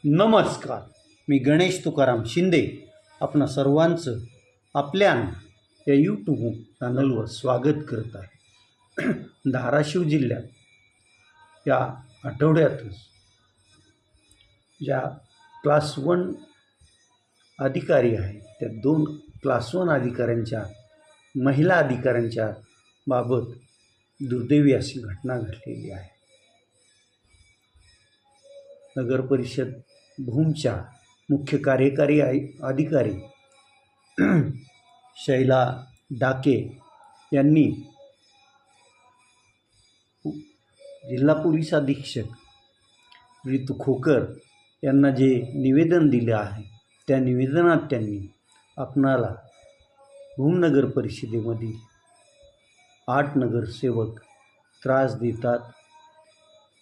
नमस्कार. मी गणेश तुकाराम शिंदे आपणा सर्वांचं आपल्या या यूट्यूब चॅनलवर स्वागत करत आहे. धाराशिव जिल्ह्यात या आठवड्यातच ज्या क्लास 1 अधिकारी आहेत त्या 2 क्लास 1 अधिकाऱ्यांच्या महिला अधिकाऱ्यांच्या बाबत दुर्दैवी अशी घटना घडलेली आहे. नगर परिषद भूमच्या मुख्य कार्यकारी अधिकारी शैला डाके यांनी जिल्हा पोलीस अधीक्षक ऋतू खोकर यांना जे निवेदन दिले आहे त्या निवेदनात त्यांनी आपणाला भूमनगर परिषदेमधील 8 नगरसेवक त्रास देतात,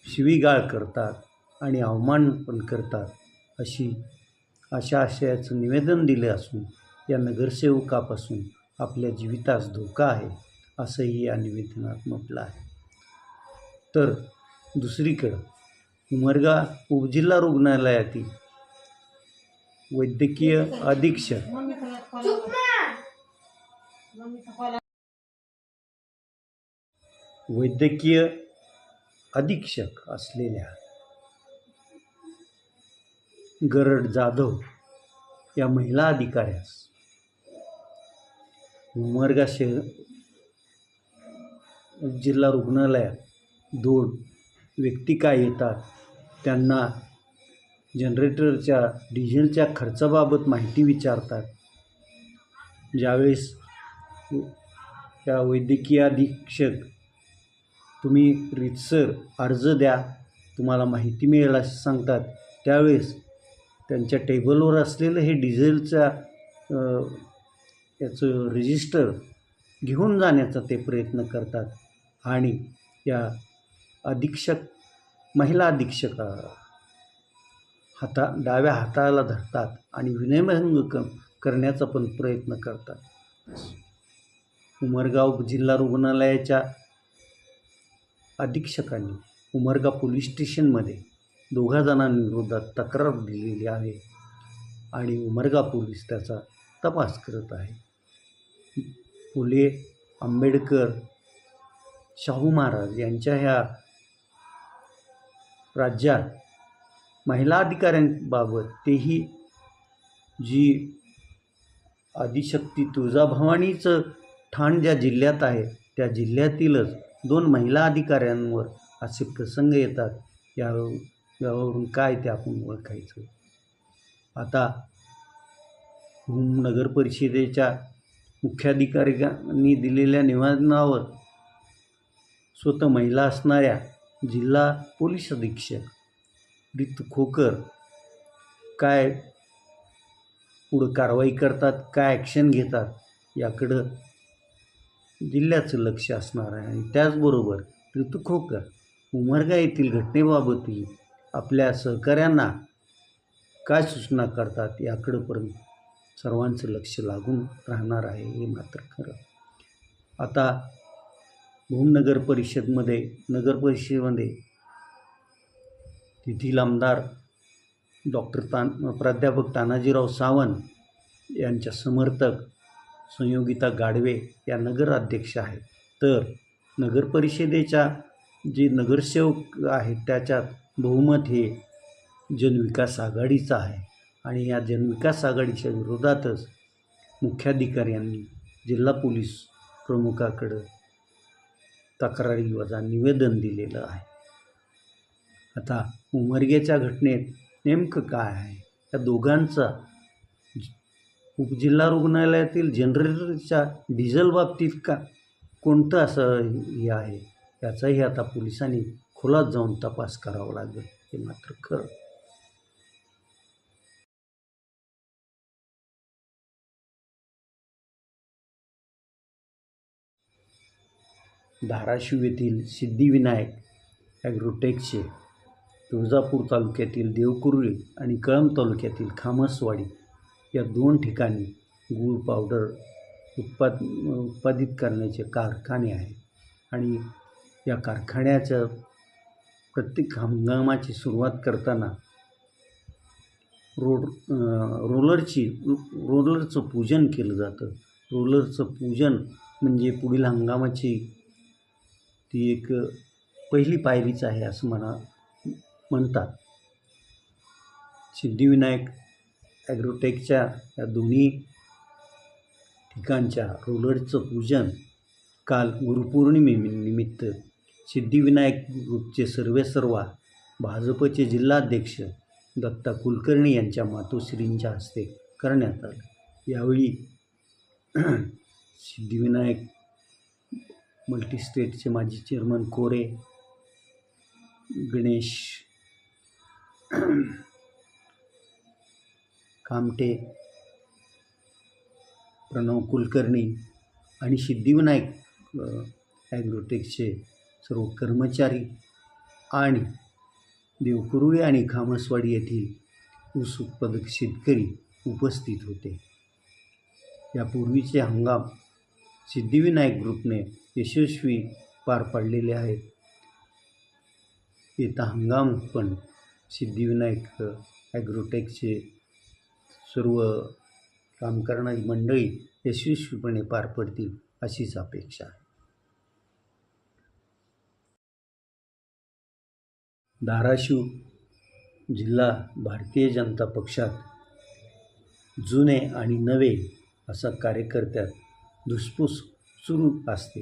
शिवीगाळ करतात आणि अवमान पण करतात अशा आशयाचं निवेदन दिले असून या नगरसेवकापासून आपल्या जीवितास धोका आहे असंही या निवेदनात म्हटलं आहे. तर दुसरीकडं उमरगा उपजिल्हा रुग्णालयातील वैद्यकीय अधीक्षक असलेल्या गरड जाधव या महिला अधिकाऱ्यास उमरगा शहर जिल्हा रुग्णालयात 2 व्यक्ती काय येतात, त्यांना जनरेटरच्या डिझेलच्या खर्चाबाबत माहिती विचारतात. ज्यावेळेस या वैद्यकीय अधीक्षक तुम्ही रीतसर अर्ज द्या, तुम्हाला माहिती मिळेल असं सांगतात, त्यावेळेस त्यांच्या टेबलवर असलेलं हे डिझेलच्या याचं रजिस्टर घेऊन जाण्याचा ते प्रयत्न करतात आणि या महिला अधीक्षका डाव्या हाताला धरतात आणि विनयभंग करण्याचा पण प्रयत्न करतात. उमरगाव जिल्हा रुग्णालयाच्या अधीक्षकांनी उमरगा पोलीस स्टेशनमध्ये 2 जणांविरोधात तक्रार दिलेली आहे आणि उमरगा पोलीस त्याचा तपास करत आहे. फुले, आंबेडकर, शाहू महाराज यांच्या ह्या राज्यात महिला अधिकाऱ्यांबाबत तेही जी आदिशक्ती तुळजाभवानीचं ठाण ज्या जिल्ह्यात आहे त्या जिल्ह्यातीलच 2 महिला अधिकाऱ्यांवर असे प्रसंग येतात. यावरून काय ते आपण ओळखायचं. आता नगर परिषदेच्या मुख्याधिकाऱ्यांनी दिलेल्या निवेदनावर स्वतः महिला असणाऱ्या जिल्हा पोलीस अधीक्षक ऋतू खोकर काय पुढं कारवाई करतात, काय ॲक्शन घेतात याकडं जिल्ह्याचं लक्ष असणार आहे. आणि त्याचबरोबर ऋतू खोकर उमरगा येथील घटनेबाबतही आपल्या सहकाऱ्यांना काय सूचना करतात याकडं पण सर्वांचं लक्ष लागून राहणार आहे हे मात्र खरं. आता भूमनगर परिषदेमध्ये तेथील आमदार प्राध्यापक तानाजीराव सावंत यांच्या समर्थक संयोगिता गाडवे या नगराध्यक्ष आहेत. तर नगर परिषदेच्या जे नगरसेवक आहेत त्याच्यात बहुमत हे जनविकास आघाडीचं आहे आणि या जनविकास आघाडीच्या विरोधातच मुख्याधिकाऱ्यांनी जिल्हा पोलीस प्रमुखाकडं तक्रारीवजा निवेदन दिलेलं आहे. आता उमरग्याच्या घटनेत नेमकं काय आहे, या दोघांचा उपजिल्हा रुग्णालयातील जनरेटरच्या डिझेल बाबतीत कोणतं असं हे आहे याचाही आता पोलिसांनी खोलात जाऊन तपास करावा लागेल हे मात्र खरं. धाराशिव येथील सिद्धिविनायक ॲग्रोटेकचे तुळजापूर तालुक्यातील देवकुर्ली आणि कळंब तालुक्यातील खामसवाडी या 2 ठिकाणी गूळ पावडर उत्पादित करण्याचे कारखाने आहेत आणि या कारखान्याच्या प्रत्येक हंगामाची सुरुवात करताना रोलरचं पूजन केलं जातं. रोलरचं पूजन म्हणजे पुढील हंगामाची ती एक पहिली पायरीच आहे असं म्हणतात. सिद्धिविनायक ॲग्रोटेकच्या या दोन्ही ठिकाणच्या रोलरचं पूजन काल गुरुपौर्णिमेनिमित्त सिद्धिविनायक ग्रुपचे सर्वेसर्वा भाजपचे जिल्हाध्यक्ष दत्ता कुलकर्णी यांच्या मातोश्रींच्या हस्ते करण्यात आलं. यावेळी सिद्धिविनायक मल्टीस्टेटचे माजी चेअरमन कोरे, गणेश कामटे, प्रणव कुलकर्णी आणि सिद्धिविनायक ॲग्रोटेकचे सर्व कर्मचारी आणि देवकुरुळे आणि खामसवाडी येथील ऊस उत्पादक शेतकरी उपस्थित होते. यापूर्वीचे हंगाम सिद्धिविनायक ग्रुपने यशस्वी पार पाडलेले आहेत. येता हंगाम पण सिद्धिविनायक ॲग्रोटेकचे सर्व काम करणारी मंडळी यशस्वीपणे पार पडतील अशीच अपेक्षा आहे. धाराशिव जिल्हा भारतीय जनता पक्षात जुने आणि नवे असा कार्यकर्त्यात धुसफूस सुरू असते.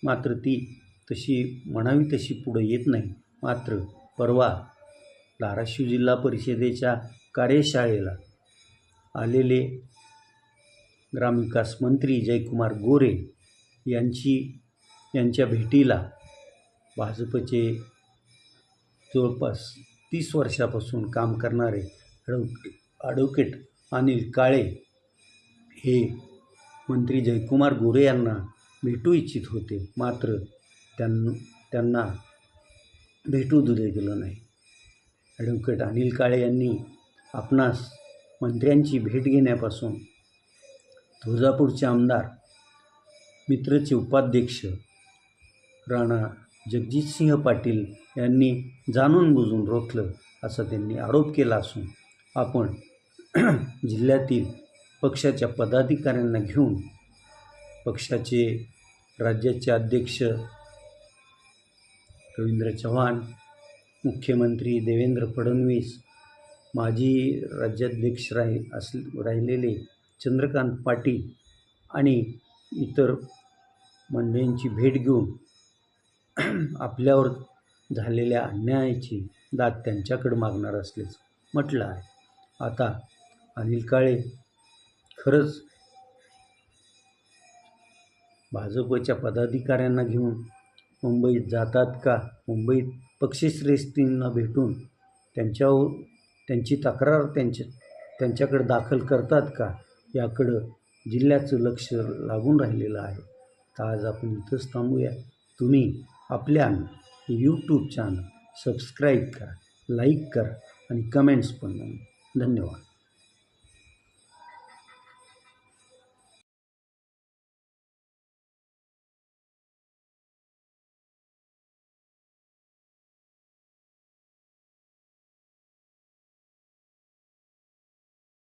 मात्र ती तशी म्हणावी तशी पुढे येत नाही. मात्र परवा धाराशिव जिल्हा परिषदेच्या कार्यशाळेला आलेले ग्रामविकास मंत्री जयकुमार गोरे यांच्या भेटीला भाजपचे जवळपास 30 वर्षापासून काम करणारे ॲडव्होकेट अनिल काळे हे मंत्री जयकुमार गोरे यांना भेटू इच्छित होते. मात्र त्यांना भेटू दिले गेलं नाही. ॲडव्होकेट अनिल काळे यांनी आपणास मंत्र्यांची भेट घेण्यापासून तुळजापूरचे आमदार मित्रचे उपाध्यक्ष राणा जगजितसिंह पाटील यांनी जाणून बुजून रोखलं असा त्यांनी आरोप केला असून आपण जिल्ह्यातील पक्षाच्या पदाधिकाऱ्यांना घेऊन पक्षाचे राज्याचे अध्यक्ष रवींद्र चव्हाण, मुख्यमंत्री देवेंद्र फडणवीस, माजी राज्याध्यक्ष राहिलेले चंद्रकांत पाटील आणि इतर मंडळींची भेट घेऊन आपल्यावर झालेल्या अन्यायाची दाद त्यांच्याकडे मागणार असल्याचं म्हटलं आहे. आता अनिल काळे खरंच भाजपच्या पदाधिकाऱ्यांना घेऊन मुंबईत जातात का? मुंबईत पक्षश्रेष्ठींना भेटून त्यांची तक्रार त्यांच्याकडे दाखल करतात का? याकडं जिल्ह्याचं लक्ष लागून राहिलेलं आहे. तर आज आपण इथंच थांबूया. तुम्ही आपल्या यूट्यूब चॅनल सबस्क्राईब करा, लाईक करा आणि कमेंट्स पण. धन्यवाद.